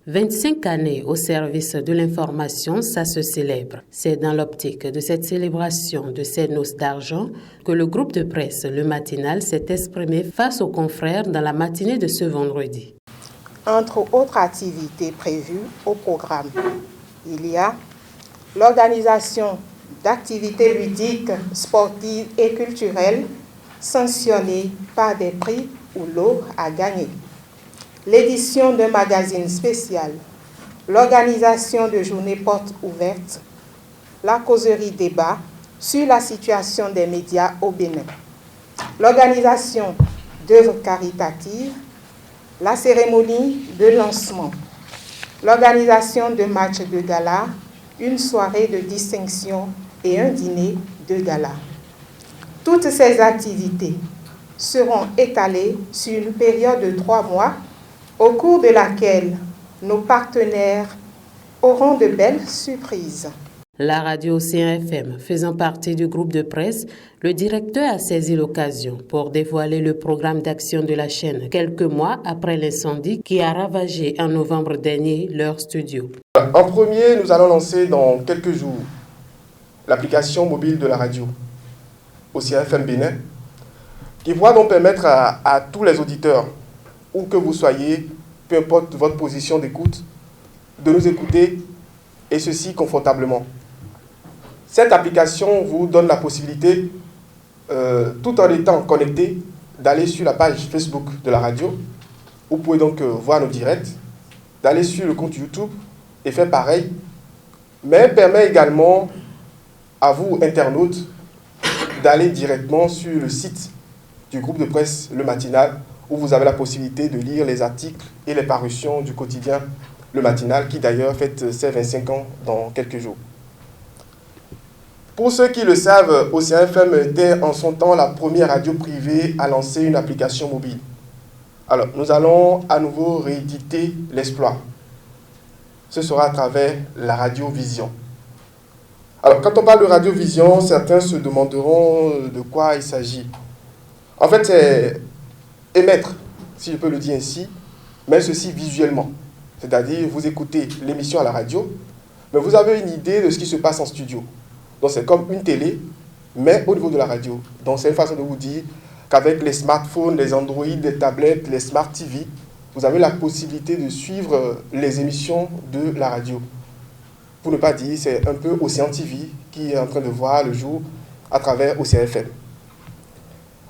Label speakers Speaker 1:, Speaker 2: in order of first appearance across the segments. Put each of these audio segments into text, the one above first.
Speaker 1: 25 années au service de l'information, ça se célèbre. C'est dans l'optique de cette célébration de ces noces d'argent que le groupe de presse Le Matinal s'est exprimé face aux confrères dans la matinée de ce vendredi.
Speaker 2: Entre autres activités prévues au programme, il y a l'organisation d'activités ludiques, sportives et culturelles sanctionnées par des prix ou lots à gagner, l'édition d'un magazine spécial, l'organisation de journées portes ouvertes, la causerie débat sur la situation des médias au Bénin, l'organisation d'œuvres caritatives, la cérémonie de lancement, l'organisation de matchs de gala, une soirée de distinction et un dîner de gala. Toutes ces activités seront étalées sur une période de 3 mois, au cours de laquelle nos partenaires auront de belles surprises.
Speaker 1: La radio CFM, faisant partie du groupe de presse, le directeur a saisi l'occasion pour dévoiler le programme d'action de la chaîne quelques mois après l'incendie qui a ravagé en novembre dernier leur studio.
Speaker 3: En premier, nous allons lancer dans quelques jours l'application mobile de la radio au CFM Bénin, qui va donc permettre à tous les auditeurs, où que vous soyez, peu importe votre position d'écoute, de nous écouter, et ceci confortablement. Cette application vous donne la possibilité, tout en étant connecté, d'aller sur la page Facebook de la radio. Vous pouvez donc voir nos directs, d'aller sur le compte YouTube et faire pareil, mais permet également à vous, internautes, d'aller directement sur le site du groupe de presse Le Matinal, où vous avez la possibilité de lire les articles et les parutions du quotidien Le Matinal, qui d'ailleurs fête ses 25 ans dans quelques jours. Pour ceux qui le savent, OCFM était en son temps la première radio privée à lancer une application mobile. Alors, nous allons à nouveau rééditer l'exploit. Ce sera à travers la radiovision. Alors, quand on parle de radiovision, certains se demanderont de quoi il s'agit. En fait, c'est émettre, si je peux le dire ainsi, mais ceci visuellement. C'est-à-dire, vous écoutez l'émission à la radio, mais vous avez une idée de ce qui se passe en studio. Donc, c'est comme une télé, mais au niveau de la radio. Donc, c'est une façon de vous dire qu'avec les smartphones, les Android, les tablettes, les Smart TV, vous avez la possibilité de suivre les émissions de la radio. Pour ne pas dire, c'est un peu Océan TV qui est en train de voir le jour à travers OCFM.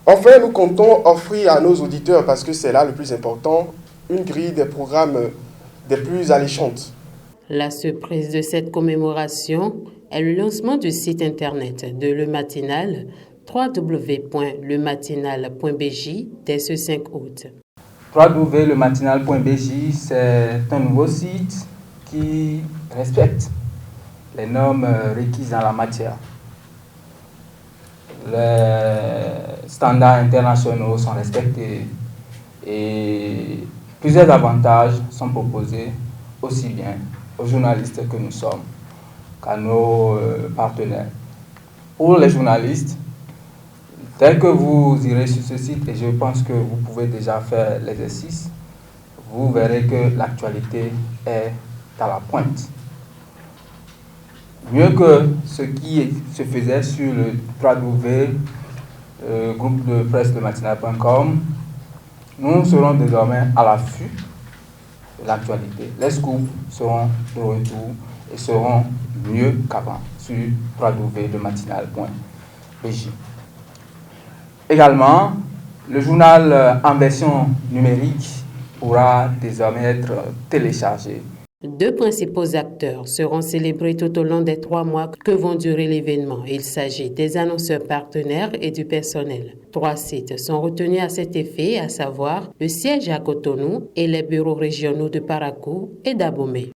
Speaker 3: Enfin, nous comptons offrir à nos auditeurs, parce que c'est là le plus important, une grille des programmes des plus alléchantes.
Speaker 1: La surprise de cette commémoration est le lancement du site internet de Le Matinal, www.lematinal.bj, dès ce 5 août.
Speaker 4: www.lematinal.bj, c'est un nouveau site qui respecte les normes requises dans la matière. Les standards internationaux sont respectés et plusieurs avantages sont proposés aussi bien aux journalistes que nous sommes qu'à nos partenaires. Pour les journalistes, dès que vous irez sur ce site, et je pense que vous pouvez déjà faire l'exercice, vous verrez que l'actualité est à la pointe. Mieux que ce qui se faisait sur le groupe de presse de matinal.com, nous serons désormais à l'affût de l'actualité. Les scoops seront de retour et seront mieux qu'avant sur www.lematinal.bj. Également, le journal en version numérique pourra désormais être téléchargé.
Speaker 1: 2 principaux acteurs seront célébrés tout au long des 3 mois que vont durer l'événement. Il s'agit des annonceurs partenaires et du personnel. 3 sites sont retenus à cet effet, à savoir le siège à Cotonou et les bureaux régionaux de Parakou et d'Abomey.